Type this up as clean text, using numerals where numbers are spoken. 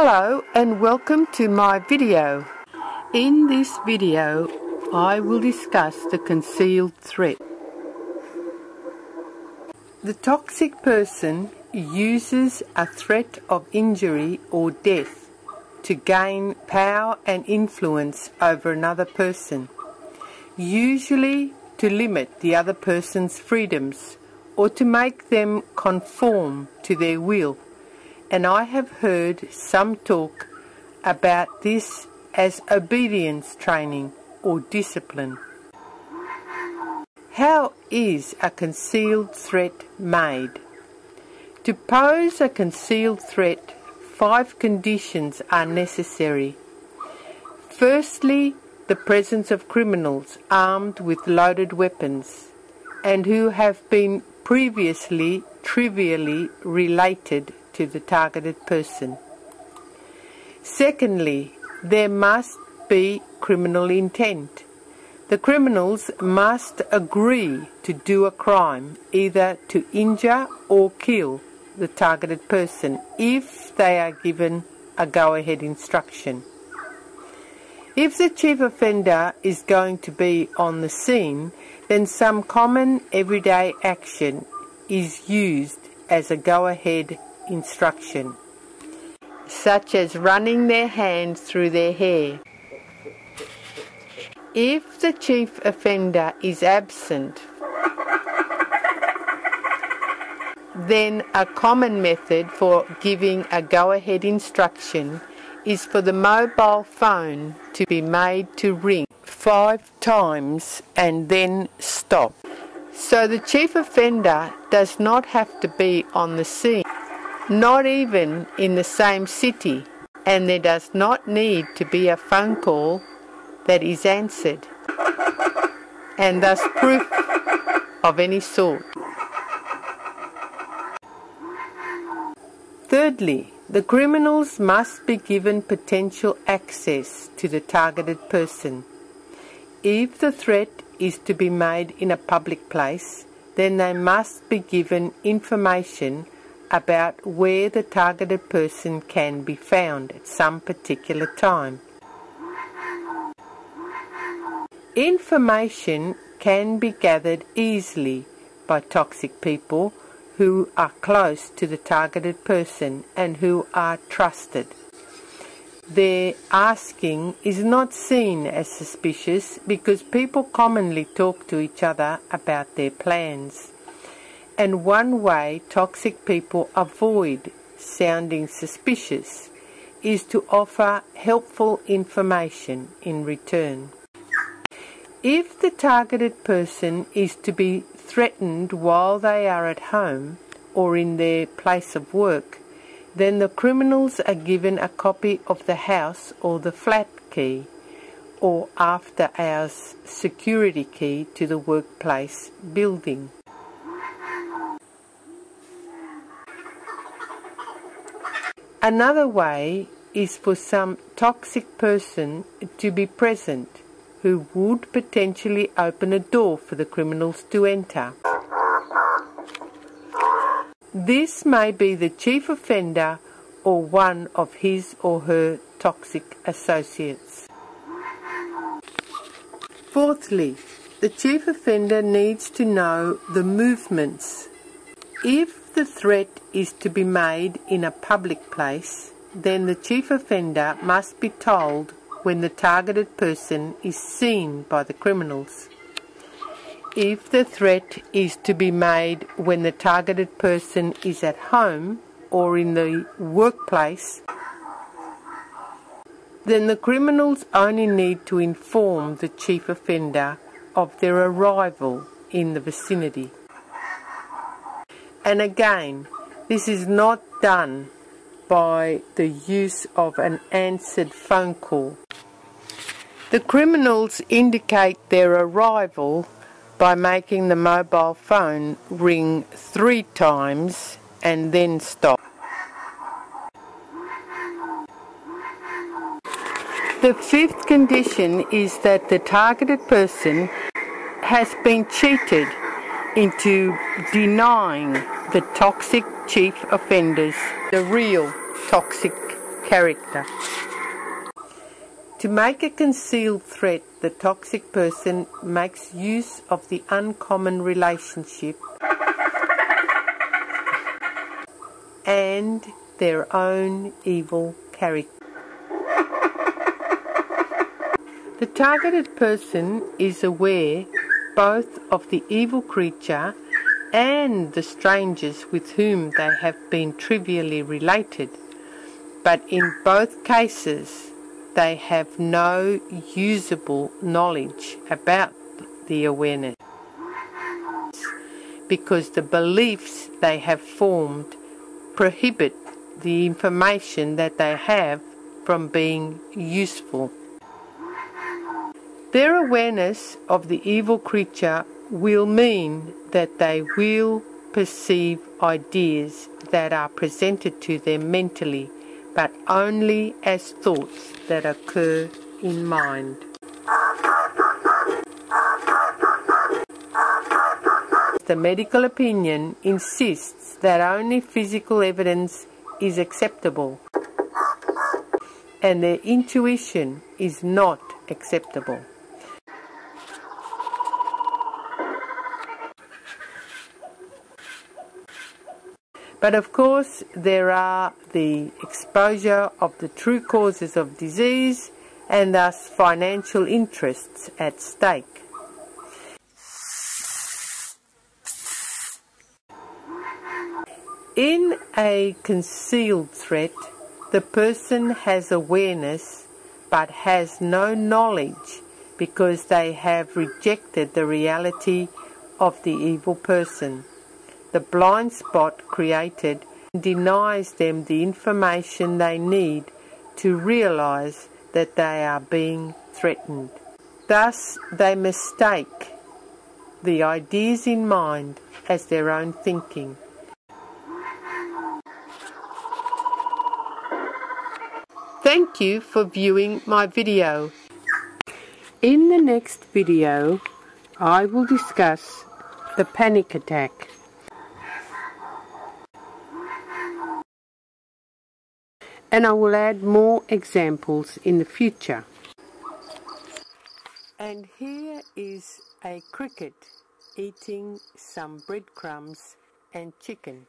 Hello and welcome to my video. In this video I will discuss the concealed threat. The toxic person uses a threat of injury or death to gain power and influence over another person, usually to limit the other person's freedoms or to make them conform to their will. And I have heard some talk about this as obedience training or discipline. How is a concealed threat made? To pose a concealed threat, 5 conditions are necessary. Firstly, the presence of criminals armed with loaded weapons and who have been previously trivially related to the targeted person. Secondly, there must be criminal intent. The criminals must agree to do a crime, either to injure or kill the targeted person, if they are given a go-ahead instruction. If the chief offender is going to be on the scene, then some common everyday action is used as a go-ahead instruction, such as running their hands through their hair. If the chief offender is absent, then a common method for giving a go-ahead instruction is for the mobile phone to be made to ring 5 times and then stop. So the chief offender does not have to be on the scene, not even in the same city, and there does not need to be a phone call that is answered, and thus proof of any sort. Thirdly, the criminals must be given potential access to the targeted person. If the threat is to be made in a public place, then they must be given information about where the targeted person can be found at some particular time. Information can be gathered easily by toxic people who are close to the targeted person and who are trusted. Their asking is not seen as suspicious because people commonly talk to each other about their plans. And one way toxic people avoid sounding suspicious is to offer helpful information in return. If the targeted person is to be threatened while they are at home or in their place of work, then the criminals are given a copy of the house or the flat key or after hours security key to the workplace building. Another way is for some toxic person to be present who would potentially open a door for the criminals to enter. This may be the chief offender or one of his or her toxic associates. Fourthly, the chief offender needs to know the movements. If the threat is to be made in a public place, then the chief offender must be told when the targeted person is seen by the criminals. If the threat is to be made when the targeted person is at home or in the workplace, then the criminals only need to inform the chief offender of their arrival in the vicinity. And again, this is not done by the use of an answered phone call. The criminals indicate their arrival by making the mobile phone ring 3 times and then stop. The 5th condition is that the targeted person has been cheated into denying the toxic chief offenders the real toxic character. To make a concealed threat, the toxic person makes use of the uncommon relationship and their own evil character. The targeted person is aware both of the evil creature and the strangers with whom they have been trivially related, but in both cases they have no usable knowledge about the awareness, because the beliefs they have formed prohibit the information that they have from being useful. Their awareness of the evil creature will mean that they will perceive ideas that are presented to them mentally, but only as thoughts that occur in mind. The medical opinion insists that only physical evidence is acceptable, and their intuition is not acceptable. But of course, there are the exposure of the true causes of disease and thus financial interests at stake. In a concealed threat, the person has awareness but has no knowledge because they have rejected the reality of the evil person. The blind spot created denies them the information they need to realize that they are being threatened. Thus, they mistake the ideas in mind as their own thinking. Thank you for viewing my video. In the next video, I will discuss the panic attack. And I will add more examples in the future. And here is a cricket eating some breadcrumbs and chicken.